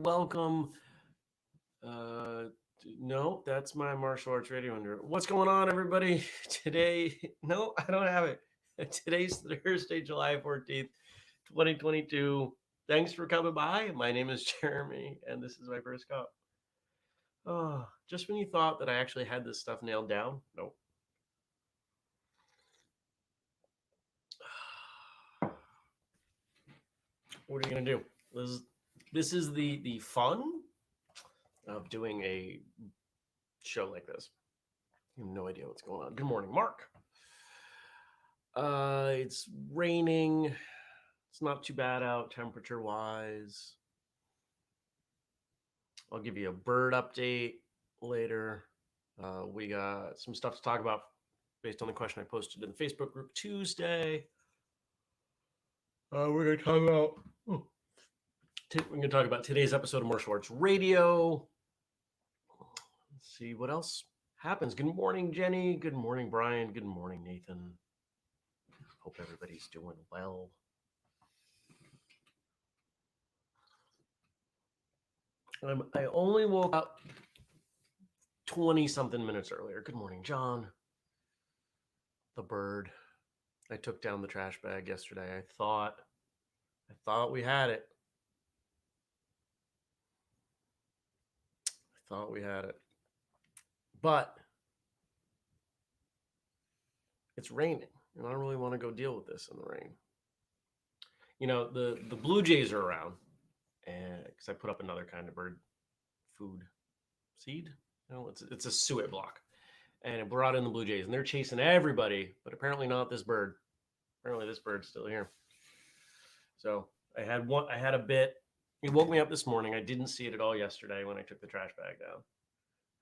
Welcome. Uh, no, that's my martial arts radio under. What's going on, everybody? Today, no, I don't have it. Today's Thursday, July 14th, 2022. Thanks for coming by. My name is Jeremy, and this is my first cup. Oh, just when you thought that I actually had this stuff nailed down, nope. What are you gonna do? This is the fun of doing a show like this. You have no idea what's going on. Good morning, Mark. It's raining. It's not too bad out temperature wise. I'll give you a bird update later. We got some stuff to talk about based on the question I posted in the Facebook group Tuesday. We're going to talk about we're going to talk about today's episode of Martial Arts Radio. Let's see what else happens. Good morning, Jenny. Good morning, Brian. Good morning, Nathan. Hope everybody's doing well. I only woke up 20 something minutes earlier. Good morning, John. The bird. I took down the trash bag yesterday. I thought we had it. I thought we had it. But it's raining, and I don't really want to go deal with this in the rain. You know, the Blue Jays are around, and because I put up another kind of bird food seed. No, it's a suet block, and it brought in the Blue Jays, and they're chasing everybody, but apparently not this bird. Apparently this bird's still here. So I had a bit. It woke me up this morning. I didn't see it at all yesterday when I took the trash bag down,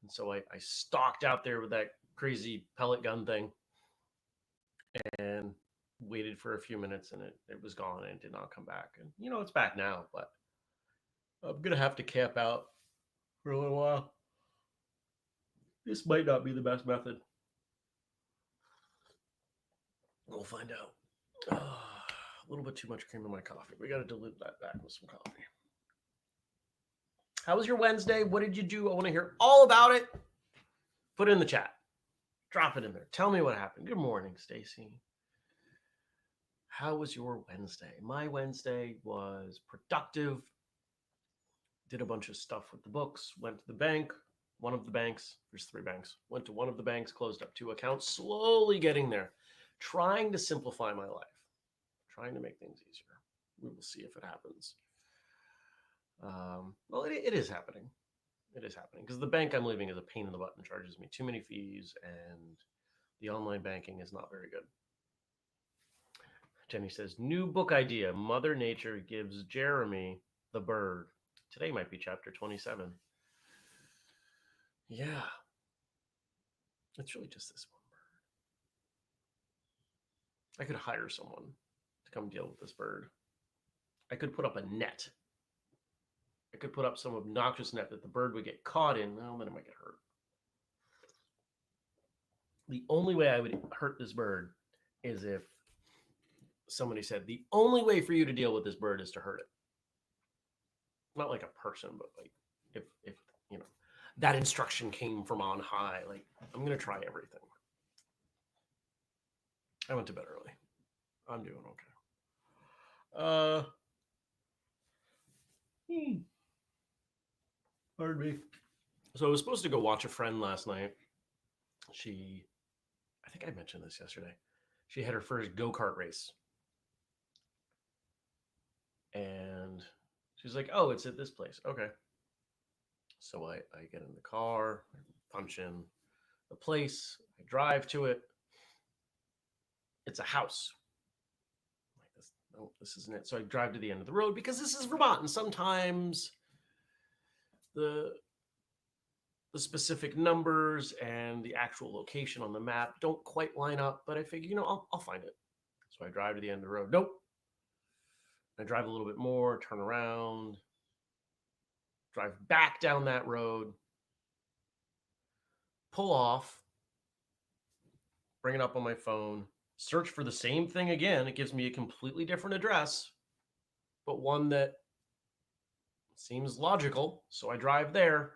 and so I stalked out there with that crazy pellet gun thing, and waited for a few minutes, and it was gone and it did not come back. And it's back now, but I'm gonna have to camp out for a little while. This might not be the best method. We'll find out. A little bit too much cream in my coffee. We got to dilute that back with some coffee. How was your Wednesday? What did you do? I want to hear all about it. Put it in the chat. Drop it in there. Tell me what happened. Good morning, Stacy. How was your Wednesday? My Wednesday was productive. Did a bunch of stuff with the books. Went to the bank. One of the banks. There's 3 banks. Went to one of the banks. Closed up 2 accounts. Slowly getting there. Trying to simplify my life. Trying to make things easier. We will see if it happens. Well, it is happening. It is happening because the bank I'm leaving is a pain in the butt and charges me too many fees, and the online banking is not very good. Jenny says, new book idea. Mother Nature gives Jeremy the bird. Today might be chapter 27. Yeah. It's really just this one bird. I could hire someone to come deal with this bird. I could put up a net. I could put up some obnoxious net that the bird would get caught in. Well, then it might get hurt. The only way I would hurt this bird is if somebody said, the only way for you to deal with this bird is to hurt it. Not like a person, but like if that instruction came from on high, like I'm going to try everything. I went to bed early. I'm doing okay. Pardon me. So I was supposed to go watch a friend last night. I think I mentioned this yesterday. She had her first go-kart race. And she's like, oh, it's at this place. Okay. So I get in the car, I punch in the place, I drive to it. It's a house. Like this, no, this isn't it. So I drive to the end of the road because this is Vermont, and sometimes the specific numbers and the actual location on the map don't quite line up, but I figure, I'll find it. So I drive to the end of the road. Nope. I drive a little bit more, turn around, drive back down that road, pull off, bring it up on my phone, search for the same thing again. It gives me a completely different address, but one that Seems logical, so I drive there.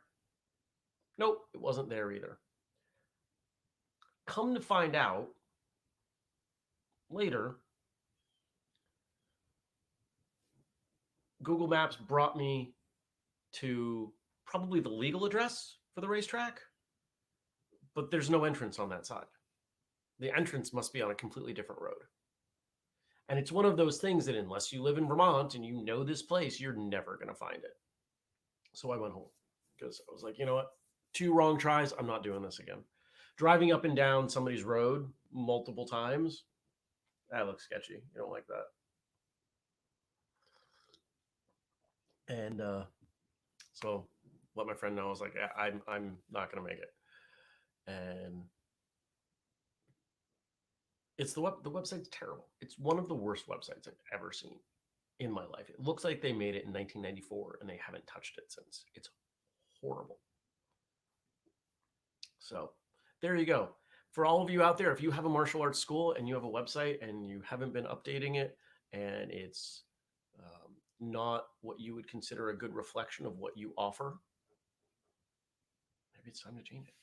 Nope, it wasn't there either. Come to find out later, Google Maps brought me to probably the legal address for the racetrack, but there's no entrance on that side. The entrance must be on a completely different road. And it's one of those things that unless you live in Vermont and you know this place, you're never going to find it. So I went home because I was like, you know what? 2 wrong tries. I'm not doing this again. Driving up and down somebody's road multiple times, that looks sketchy. You don't like that. And so let my friend know. I was like, I'm not going to make it. And it's the website's terrible. It's one of the worst websites I've ever seen in my life. It looks like they made it in 1994 and they haven't touched it since. It's horrible. So there you go. For all of you out there, if you have a martial arts school and you have a website and you haven't been updating it and it's not what you would consider a good reflection of what you offer, maybe it's time to change it.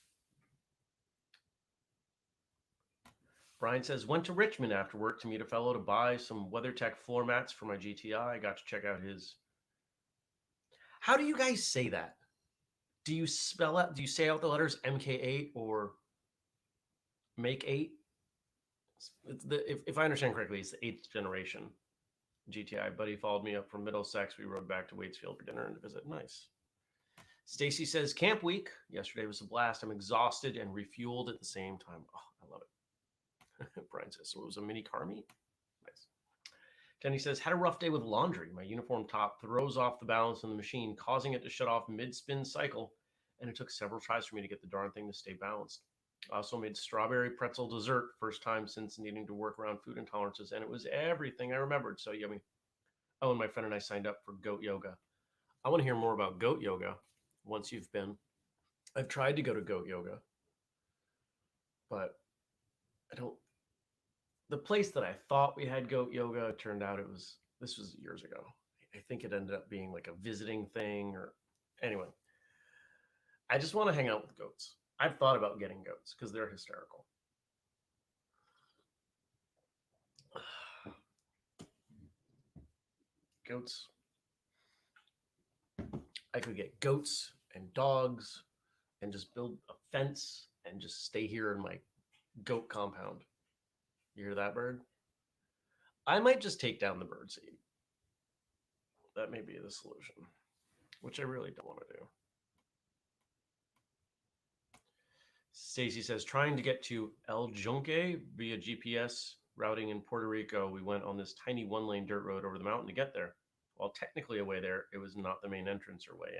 Brian says, went to Richmond after work to meet a fellow to buy some WeatherTech floor mats for my GTI. I got to check out his. How do you guys say that? Do you say out the letters MK8 or Make 8? If I understand correctly, it's the 8th generation GTI. Buddy followed me up from Middlesex. We rode back to Waitsfield for dinner and to visit. Nice. Stacy says, camp week. Yesterday was a blast. I'm exhausted and refueled at the same time. Oh, I love it. Brian says, so it was a mini car meet. Nice. Kenny says, had a rough day with laundry. My uniform top throws off the balance in the machine, causing it to shut off mid-spin cycle, and it took several tries for me to get the darn thing to stay balanced. I also made strawberry pretzel dessert, first time since needing to work around food intolerances, and it was everything I remembered. So yummy. Oh, and my friend and I signed up for goat yoga. I want to hear more about goat yoga once you've been. I've tried to go to goat yoga, but I don't. The place that I thought we had goat yoga turned out this was years ago. I think it ended up being like a visiting thing or anyway. I just want to hang out with goats. I've thought about getting goats because they're hysterical. Goats. I could get goats and dogs and just build a fence and just stay here in my goat compound. You hear that, bird? I might just take down the bird seed. That may be the solution, which I really don't want to do. Stacy says, trying to get to El Junque via GPS routing in Puerto Rico. We went on this tiny 1-lane dirt road over the mountain to get there. While technically a way there, it was not the main entrance or way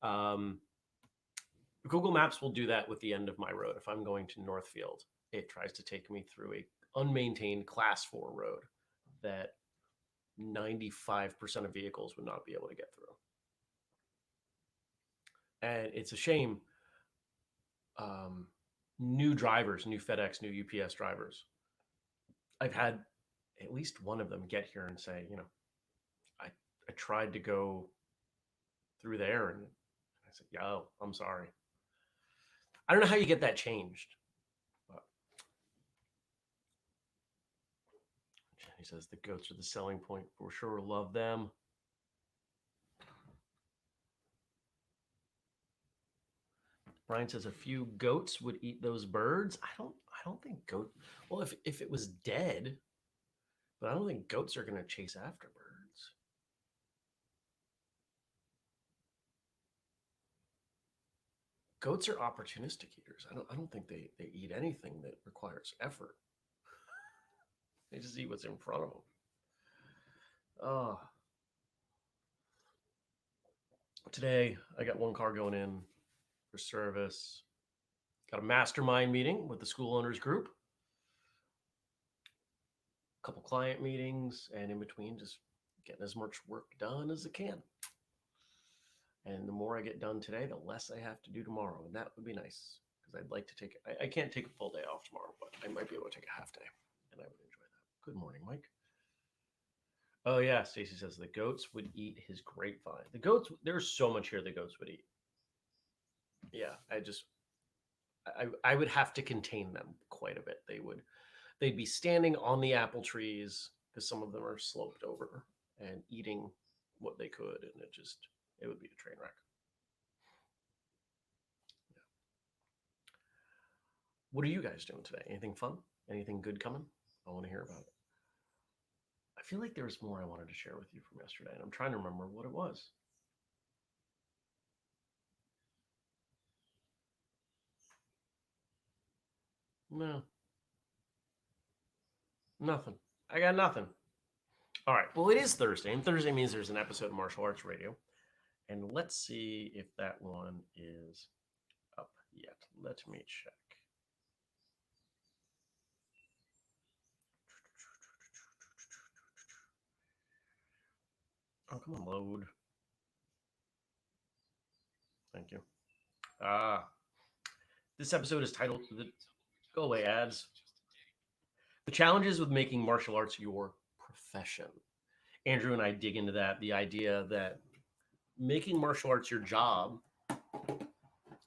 in. Google Maps will do that with the end of my road. If I'm going to Northfield, it tries to take me through a unmaintained class 4 road that 95% of vehicles would not be able to get through. And it's a shame. New drivers, new FedEx, new UPS drivers. I've had at least one of them get here and say, you know, I tried to go through there and I said, yo, I'm sorry. I don't know how you get that changed. But he says the goats are the selling point. For sure, love them. Brian says a few goats would eat those birds. I don't think goat. Well, if it was dead, but I don't think goats are going to chase after birds. Goats are opportunistic eaters. I don't think they eat anything that requires effort. They just eat what's in front of them. Oh. Today I got one car going in for service. Got a mastermind meeting with the school owners group. A couple client meetings, and in between just getting as much work done as I can. And the more I get done today, the less I have to do tomorrow. And that would be nice because I'd like to take, I can't take a full day off tomorrow, but I might be able to take a half day and I would enjoy that. Good morning, Mike. Oh yeah, Stacy says the goats would eat his grapevine. The goats, there's so much here the goats would eat. Yeah, I would have to contain them quite a bit. They'd be standing on the apple trees because some of them are sloped over and eating what they could, and it would be a train wreck. Yeah. What are you guys doing today? Anything fun? Anything good coming? I want to hear about it. I feel like there was more I wanted to share with you from yesterday, and I'm trying to remember what it was. No, nothing. I got nothing. All right. Well, it is Thursday, and Thursday means there's an episode of Martial Arts Radio. And let's see if that one is up yet. Let me check. Oh, come on, load. Thank you. This episode is titled Go Away Ads. The challenges with making martial arts your profession. Andrew and I dig into that. The idea that making martial arts your job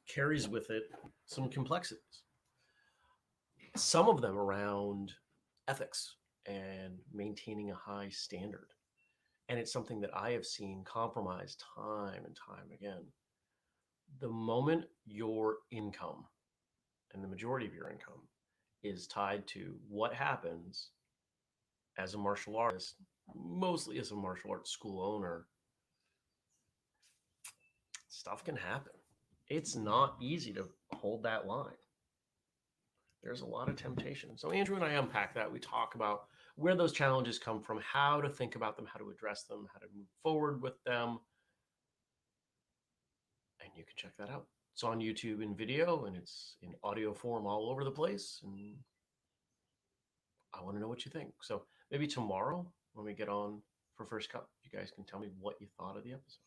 carries with it some complexities. Some of them around ethics and maintaining a high standard. And it's something that I have seen compromised time and time again. The moment your income and the majority of your income is tied to what happens as a martial artist, mostly as a martial arts school owner, stuff can happen. It's not easy to hold that line. There's a lot of temptation. So Andrew and I unpack that. We talk about where those challenges come from, how to think about them, how to address them, how to move forward with them. And you can check that out. It's on YouTube in video and it's in audio form all over the place. And I want to know what you think. So maybe tomorrow when we get on for First Cup, you guys can tell me what you thought of the episode.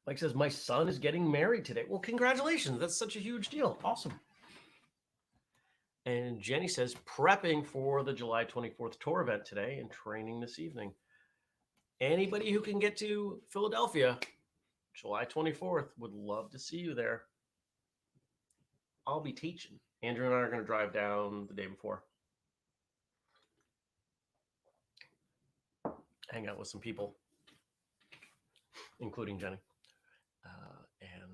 Mike says, my son is getting married today. Well, congratulations. That's such a huge deal. Awesome. And Jenny says, prepping for the July 24th tour event today and training this evening. Anybody who can get to Philadelphia, July 24th, would love to see you there. I'll be teaching. Andrew and I are going to drive down the day before. Hang out with some people, including Jenny. And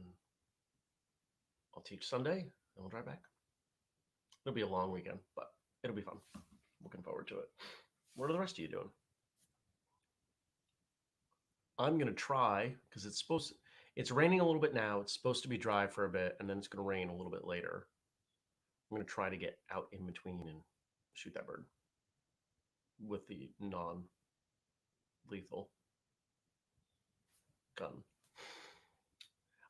I'll teach Sunday, and we'll drive back. It'll be a long weekend, but it'll be fun. Looking forward to it. What are the rest of you doing? I'm going to try, because it's raining a little bit now. It's supposed to be dry for a bit, and then it's going to rain a little bit later. I'm going to try to get out in between and shoot that bird with the non-lethal gun.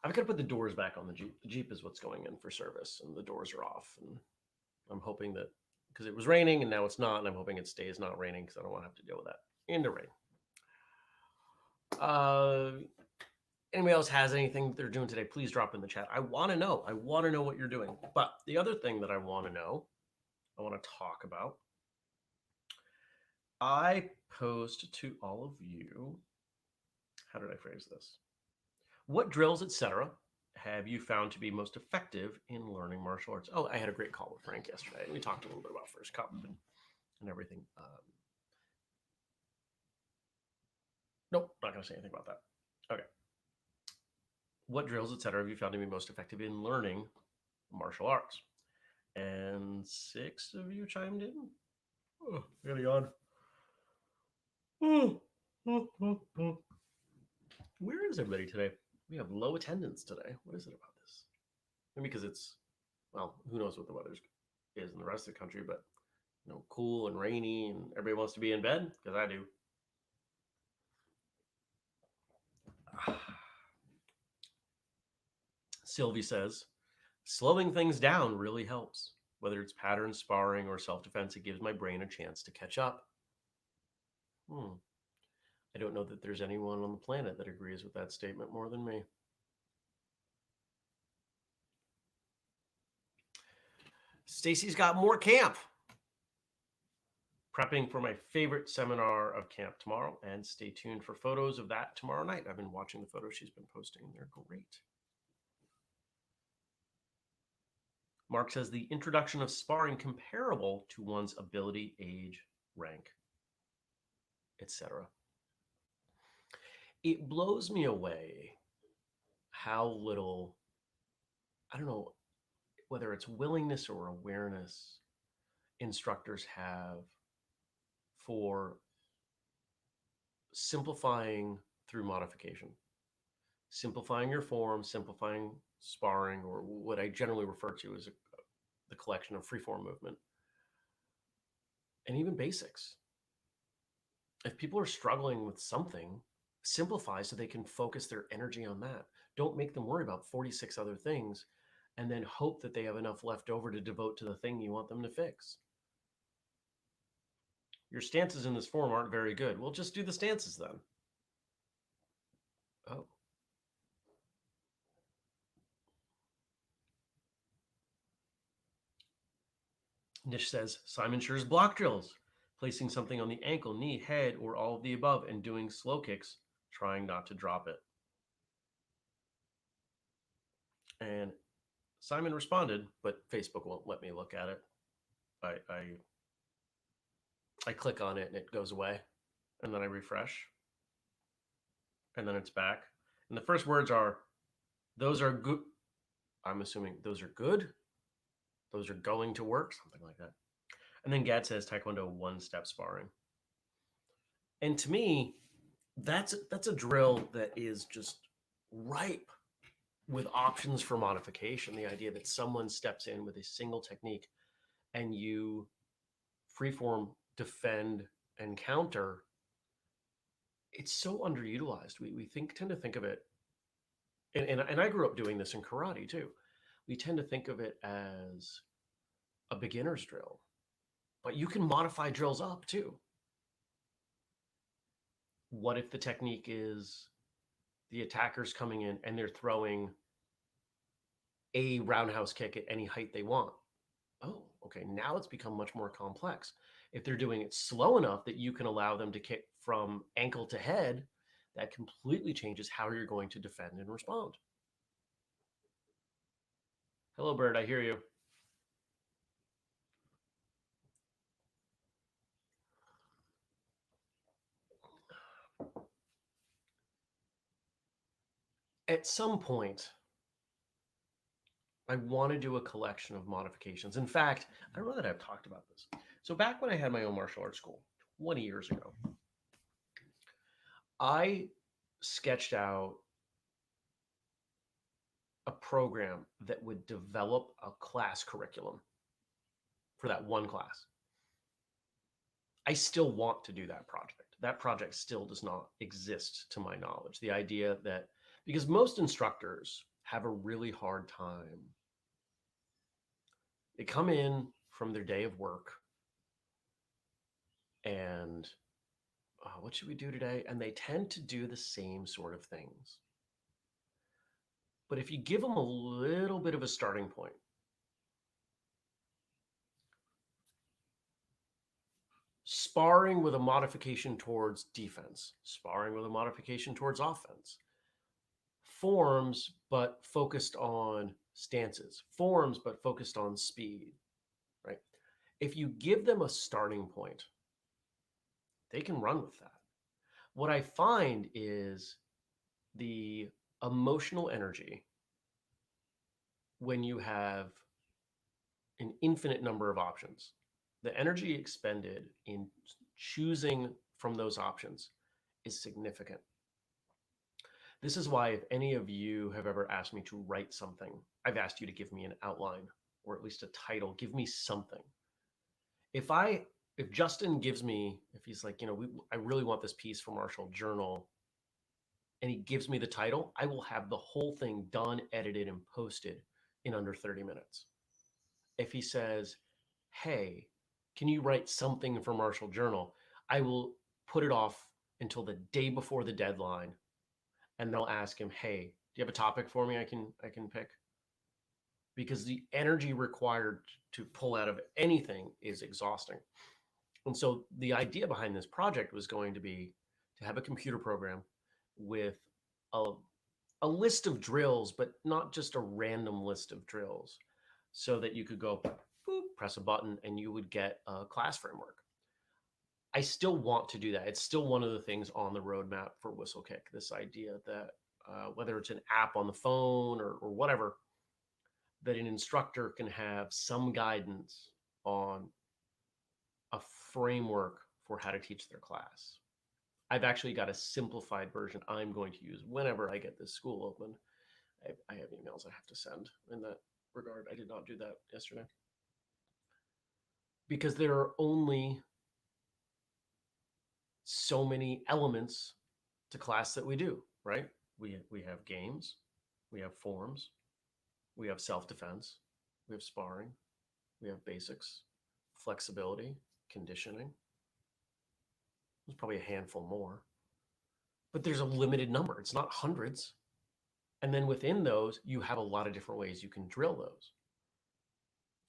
I've got to put the doors back on the Jeep. The Jeep is what's going in for service, and the doors are off. And I'm hoping that, because it was raining and now it's not, and I'm hoping it stays not raining because I don't want to have to deal with that in the rain. Anybody else has anything they're doing today, please drop in the chat. I want to know. I want to know what you're doing. But the other thing that I want to know, I want to talk about, I posed to all of you, how did I phrase this? What drills, etc., have you found to be most effective in learning martial arts? Oh, I had a great call with Frank yesterday. We talked a little bit about First Cup and everything. Nope, not going to say anything about that. Okay. What drills, etc., have you found to be most effective in learning martial arts? And 6 of you chimed in. Oh, I got a yawn. Where is everybody today? We have low attendance today. What is it about this? Maybe because it's, well, who knows what the weather is in the rest of the country, but cool and rainy, and everybody wants to be in bed, because I do. Sylvie says, slowing things down really helps. Whether it's pattern sparring or self-defense, it gives my brain a chance to catch up. I don't know that there's anyone on the planet that agrees with that statement more than me. Stacy's got more camp. prepping for my favorite seminar of camp tomorrow, and stay tuned for photos of that tomorrow night. I've been watching the photos she's been posting. They're great. Mark says the introduction of sparring comparable to one's ability, age, rank, etc. It blows me away how little, I don't know, whether it's willingness or awareness instructors have for simplifying through modification, simplifying your form, simplifying sparring, or what I generally refer to as the collection of freeform movement, and even basics. If people are struggling with something, simplify so they can focus their energy on that. Don't make them worry about 46 other things and then hope that they have enough left over to devote to the thing you want them to fix. Your stances in this form aren't very good. Well, just do the stances then. Oh. Nish says, Simon Schure's block drills, placing something on the ankle, knee, head, or all of the above, and doing slow kicks, trying not to drop it. And Simon responded, but Facebook won't let me look at it. I click on it and it goes away, and then I refresh, and then it's back. And the first words are, those are good. I'm assuming those are good. Those are going to work, something like that. And then Gad says Taekwondo one-step sparring. And to me, that's a drill that is just ripe with options for modification. The idea that someone steps in with a single technique and you freeform, defend, and counter. It's so underutilized. We tend to think of it, and I grew up doing this in karate too. We tend to think of it as a beginner's drill, but you can modify drills up too. What if the technique is the attacker's coming in and they're throwing a roundhouse kick at any height they want? Oh, okay. Now it's become much more complex. If they're doing it slow enough that you can allow them to kick from ankle to head, that completely changes how you're going to defend and respond. Hello, Bird. I hear you. At some point, I want to do a collection of modifications. In fact, I don't know that I've talked about this. So back when I had my own martial arts school 20 years ago, I sketched out a program that would develop a class curriculum for that one class. I still want to do that project. That project still does not exist to my knowledge. The idea that, because most instructors have a really hard time. They come in from their day of work and what should we do today? And they tend to do the same sort of things. But if you give them a little bit of a starting point, sparring with a modification towards defense, sparring with a modification towards offense, forms but focused on stances, forms but focused on speed, right? If you give them a starting point, they can run with that. What I find is the emotional energy when you have an infinite number of options, the energy expended in choosing from those options is significant. This is why, if any of you have ever asked me to write something, I've asked you to give me an outline or at least a title. Give me something. If Justin gives me, if he's like, I really want this piece for Martial Journal, and he gives me the title, I will have the whole thing done, edited, and posted in under 30 minutes. If he says, hey, can you write something for Martial Journal? I will put it off until the day before the deadline, and they'll ask him, hey, do you have a topic for me I can pick? Because the energy required to pull out of anything is exhausting. And so the idea behind this project was going to be to have a computer program with a, a list of drills, but not just a random list of drills, so that you could go boop, press a button, and you would get a class framework. I still want to do that. It's still one of the things on the roadmap for Whistlekick. This idea that whether it's an app on the phone or whatever, that an instructor can have some guidance on a framework for how to teach their class. I've actually got a simplified version I'm going to use whenever I get this school open. I have emails I have to send in that regard. I did not do that yesterday because there are only so many elements to class that we do, right? We have games, we have forms, we have self-defense, we have sparring, we have basics, flexibility, conditioning. There's probably a handful more, but there's a limited number. It's not hundreds. And then within those, you have a lot of different ways you can drill those.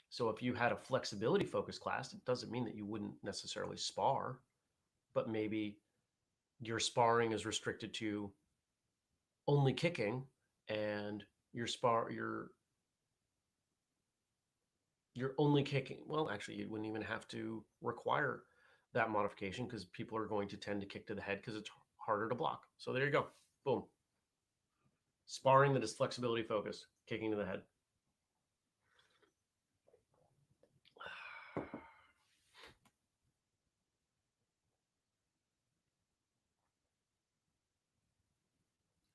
So if you had a flexibility focused class, it doesn't mean that you wouldn't necessarily spar, but maybe your sparring is restricted to only kicking, and you're only kicking. Well, actually, you wouldn't even have to require that modification because people are going to tend to kick to the head because it's harder to block. So there you go. Boom. Sparring that is flexibility focused, kicking to the head.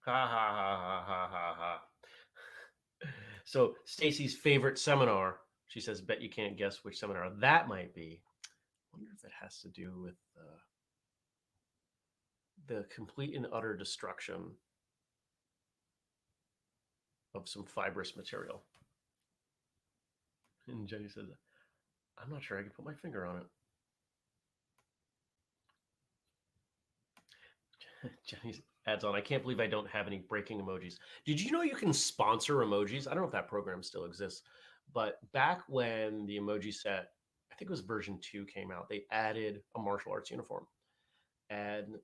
Ha ha ha ha ha ha ha. So Stacy's favorite seminar, she says, bet you can't guess which seminar that might be. I wonder if it has to do with the complete and utter destruction of some fibrous material. And Jenny says, I'm not sure I can put my finger on it. Jenny adds on, I can't believe I don't have any breaking emojis. Did you know you can sponsor emojis? I don't know if that program still exists, but back when the emoji set, I think it was version 2 came out, they added a martial arts uniform. And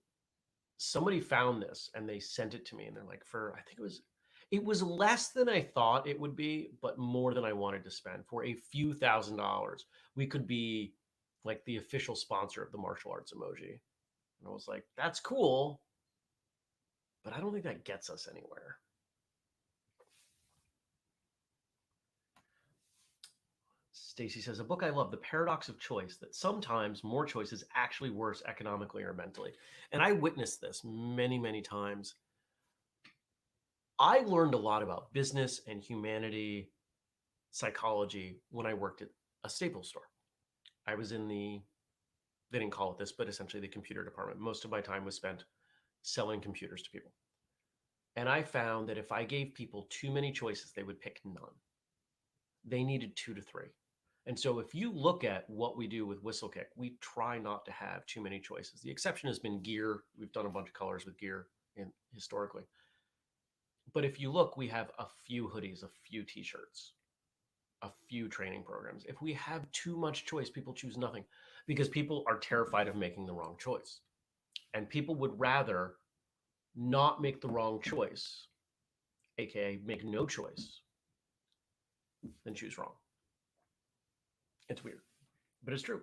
somebody found this and they sent it to me, and they're like, I think it was less than I thought it would be, but more than I wanted to spend. For a few $1,000s, we could be like the official sponsor of the martial arts emoji. And I was like, that's cool, but I don't think that gets us anywhere. Stacy says, a book I love, The Paradox of Choice, that sometimes more choice is actually worse economically or mentally. And I witnessed this many, many times. I learned a lot about business and humanity, psychology when I worked at a Staples store. I was in they didn't call it this, but essentially the computer department. Most of my time was spent selling computers to people. And I found that if I gave people too many choices, they would pick none. They needed 2 to 3. And so if you look at what we do with Whistlekick, we try not to have too many choices. The exception has been gear. We've done a bunch of colors with gear historically. But if you look, we have a few hoodies, a few t-shirts, a few training programs. If we have too much choice, people choose nothing because people are terrified of making the wrong choice. And people would rather not make the wrong choice, aka make no choice, than choose wrong. It's weird, but it's true.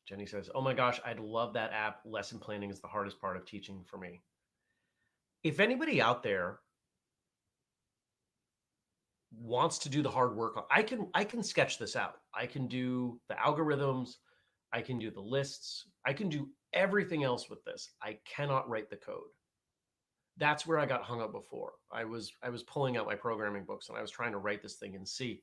Jenny says, oh my gosh, I'd love that app. Lesson planning is the hardest part of teaching for me. If anybody out there wants to do the hard work, I can sketch this out. I can do the algorithms, I can do the lists, I can do everything else with this. I cannot write the code. That's where I got hung up before. I was pulling out my programming books and I was trying to write this thing in C.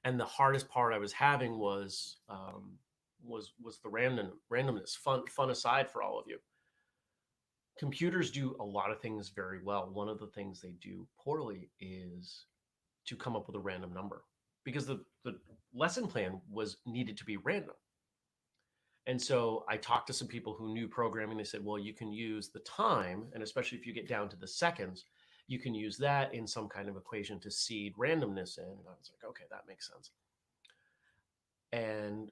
And the hardest part I was having was the randomness. Fun aside for all of you. Computers do a lot of things very well. One of the things they do poorly is to come up with a random number, because the lesson plan was needed to be random. And so I talked to some people who knew programming. They said, well, you can use the time, and especially if you get down to the seconds, you can use that in some kind of equation to seed randomness in. And I was like, okay, that makes sense. and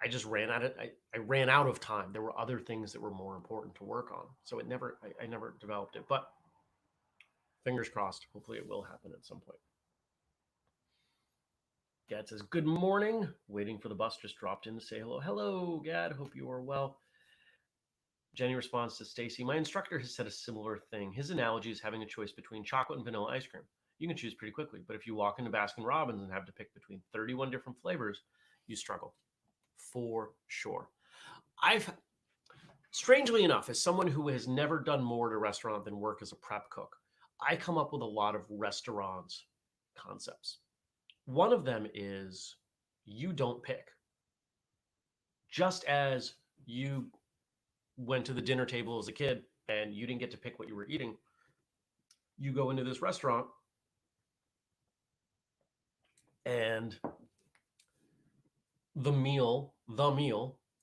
I just ran out of I ran out of time. There were other things that were more important to work on, so I never developed it. But fingers crossed. Hopefully, it will happen at some point. Gad says, "Good morning. Waiting for the bus. Just dropped in to say hello. Hello, Gad. Hope you are well." Jenny responds to Stacy, "My instructor has said a similar thing. His analogy is having a choice between chocolate and vanilla ice cream. You can choose pretty quickly, but if you walk into Baskin Robbins and have to pick between 31 different flavors, you struggle for sure." I've Strangely enough, as someone who has never done more at a restaurant than work as a prep cook, I come up with a lot of restaurants concepts. One of them is you don't pick. Just as you went to the dinner table as a kid and you didn't get to pick what you were eating, you go into this restaurant and the meal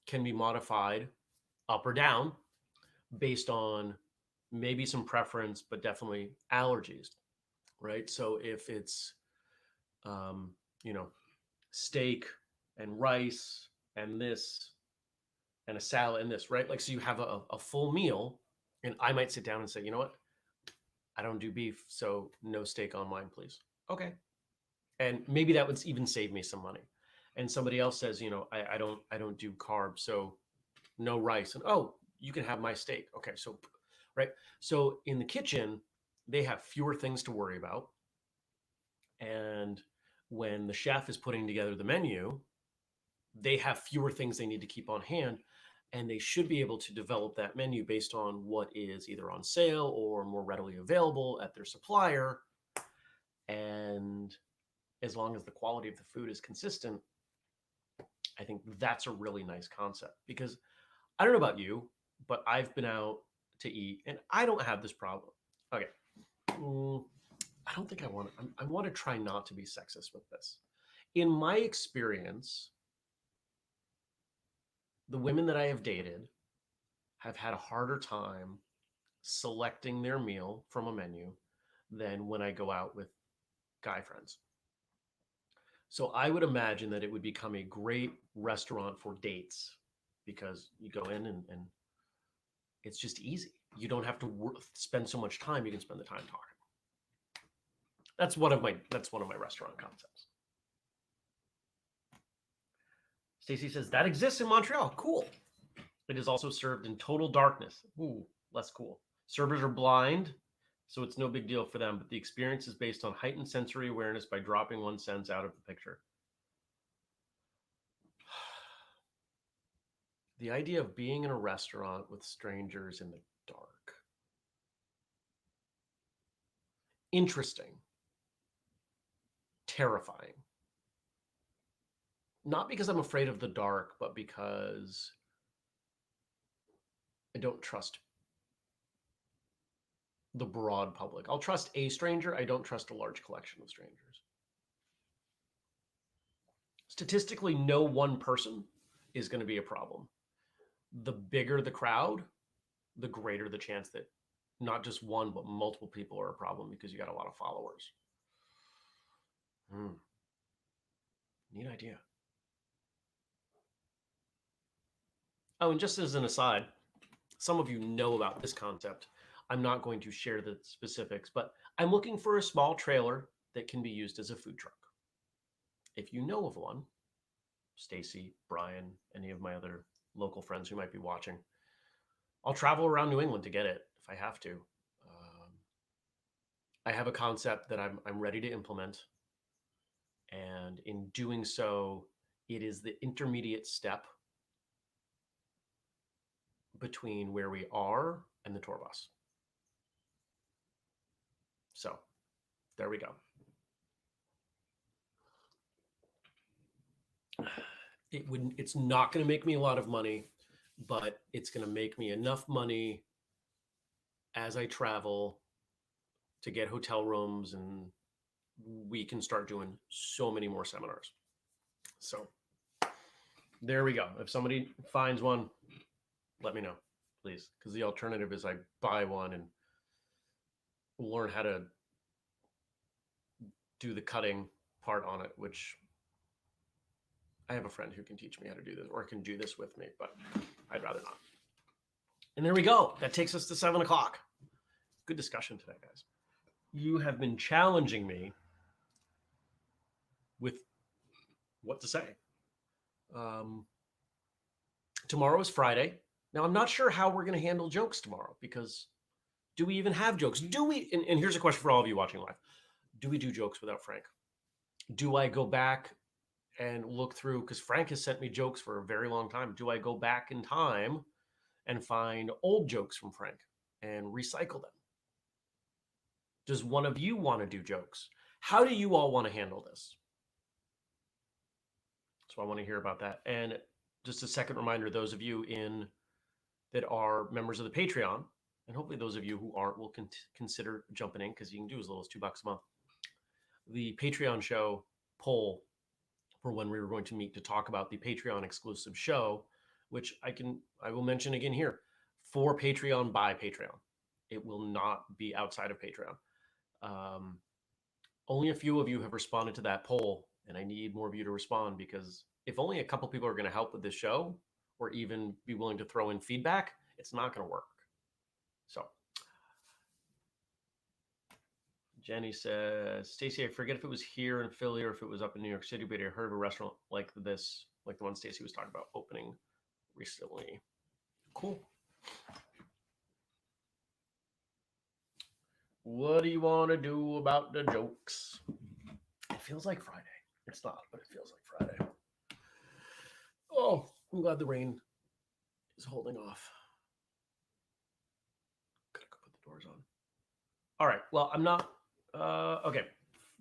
can be modified up or down based on maybe some preference, but definitely allergies, right? So if it's, um, you know, steak and rice and this and a salad and this, right? Like, so you have a full meal, and I might sit down and say, you know what? I don't do beef, so no steak on mine, please. Okay. And maybe that would even save me some money. And somebody else says, I don't do carbs, so no rice. And oh, you can have my steak. Okay. So, right. So in the kitchen, they have fewer things to worry about. And when the chef is putting together the menu, they have fewer things they need to keep on hand, and they should be able to develop that menu based on what is either on sale or more readily available at their supplier. And as long as the quality of the food is consistent, I think that's a really nice concept. Because I don't know about you, but I've been out to eat and I don't have this problem. Okay. I don't think I want to, I want to try not to be sexist with this. In my experience, the women that I have dated have had a harder time selecting their meal from a menu than when I go out with guy friends. So I would imagine that it would become a great restaurant for dates because you go in and it's just easy. You don't have to spend so much time. You can spend the time talking. That's one of my restaurant concepts. Stacy says that exists in Montreal. Cool. It is also served in total darkness. Ooh, less cool. Servers are blind, so it's no big deal for them, but the experience is based on heightened sensory awareness by dropping one sense out of the picture. The idea of being in a restaurant with strangers in the dark. Interesting. Terrifying. Not because I'm afraid of the dark, but because I don't trust the broad public. I'll trust a stranger. I don't trust a large collection of strangers. Statistically, no one person is going to be a problem. The bigger the crowd, the greater the chance that not just one, but multiple people are a problem because you got a lot of followers. Neat idea. Oh, and just as an aside, some of you know about this concept. I'm not going to share the specifics, but I'm looking for a small trailer that can be used as a food truck. If you know of one, Stacy, Brian, any of my other local friends who might be watching, I'll travel around New England to get it if I have to. I have a concept that I'm ready to implement. And in doing so, it is the intermediate step between where we are and the tour bus. So there we go. It's not going to make me a lot of money, but it's going to make me enough money as I travel to get hotel rooms, and we can start doing so many more seminars. So there we go. If somebody finds one, let me know, please. Because the alternative is I buy one and learn how to do the cutting part on it, which I have a friend who can teach me how to do this or can do this with me, but I'd rather not. And there we go. That takes us to 7 o'clock. Good discussion today, guys. You have been challenging me with what to say. Tomorrow is Friday. Now, I'm not sure how we're going to handle jokes tomorrow because do we even have jokes? Do we? And here's a question for all of you watching live. Do we do jokes without Frank? Do I go back and look through? Because Frank has sent me jokes for a very long time. Do I go back in time and find old jokes from Frank and recycle them? Does one of you want to do jokes? How do you all want to handle this? So I want to hear about that. And just a second reminder, those of you that are members of the Patreon, and hopefully those of you who aren't will consider jumping in because you can do as little as $2 a month. The Patreon show poll for when we were going to meet to talk about the Patreon exclusive show, which I will mention again here, for Patreon by Patreon. It will not be outside of Patreon. Only a few of you have responded to that poll, and I need more of you to respond because if only a couple people are going to help with this show or even be willing to throw in feedback, it's not going to work. So Jenny says, Stacy, I forget if it was here in Philly or if it was up in New York City, but I heard of a restaurant like this, like the one Stacy was talking about opening recently. Cool. What do you want to do about the jokes? It feels like Friday. It's not, but it feels like Friday. Oh, I'm glad the rain is holding off. Gotta go put the doors on. All right. Well, I'm not. Okay.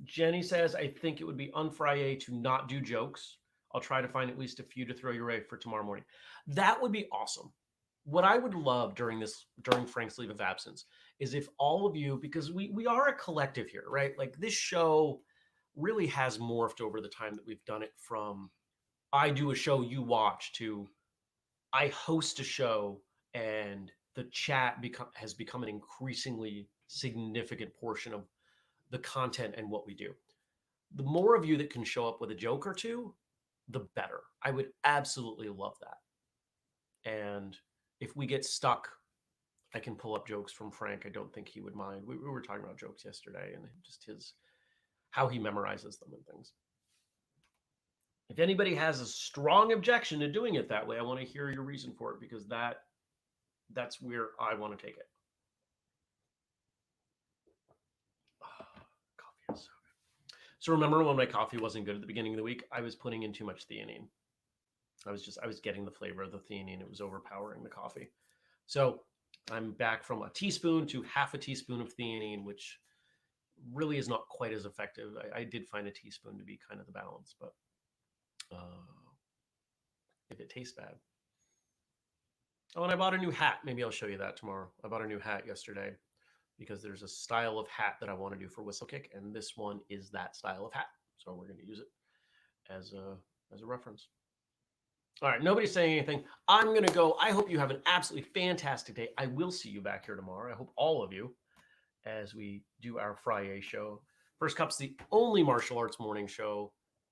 Jenny says, I think it would be un-Friday to not do jokes. I'll try to find at least a few to throw your way for tomorrow morning. That would be awesome. What I would love during Frank's leave of absence is if all of you, because we are a collective here, right? Like this show really has morphed over the time that we've done it from I do a show you watch to I host a show and the chat has become an increasingly significant portion of the content and what we do. The more of you that can show up with a joke or two, the better. I would absolutely love that. And if we get stuck, I can pull up jokes from Frank. I don't think he would mind. We were talking about jokes yesterday and just how he memorizes them and things. If anybody has a strong objection to doing it that way, I want to hear your reason for it because that's where I want to take it. Coffee is so good. So remember when my coffee wasn't good at the beginning of the week? I was putting in too much theanine. I was getting the flavor of the theanine. It was overpowering the coffee. So I'm back from a teaspoon to half a teaspoon of theanine, which really is not quite as effective. I did find a teaspoon to be kind of the balance, but if it tastes bad. Oh, and I bought a new hat. Maybe I'll show you that tomorrow. I bought a new hat yesterday because there's a style of hat that I want to do for Whistlekick, and this one is that style of hat. So we're going to use it as a reference. All right, nobody's saying anything. I'm going to go. I hope you have an absolutely fantastic day. I will see you back here tomorrow. I hope all of you, as we do our Friday show. First Cup's the only martial arts morning show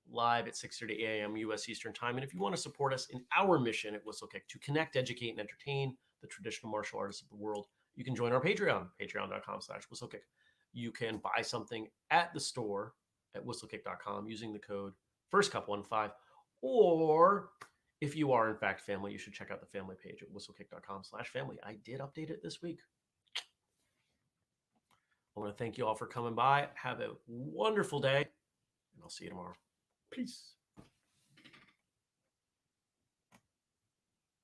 live at 6:30 a.m. U.S. Eastern Time. And if you want to support us in our mission at Whistlekick to connect, educate, and entertain the traditional martial artists of the world, you can join our Patreon, patreon.com/Whistlekick. You can buy something at the store at whistlekick.com using the code FIRSTCUP15. Or if you are, in fact, family, you should check out the family page at whistlekick.com/family. I did update it this week. I want to thank you all for coming by. Have a wonderful day, and I'll see you tomorrow. Peace.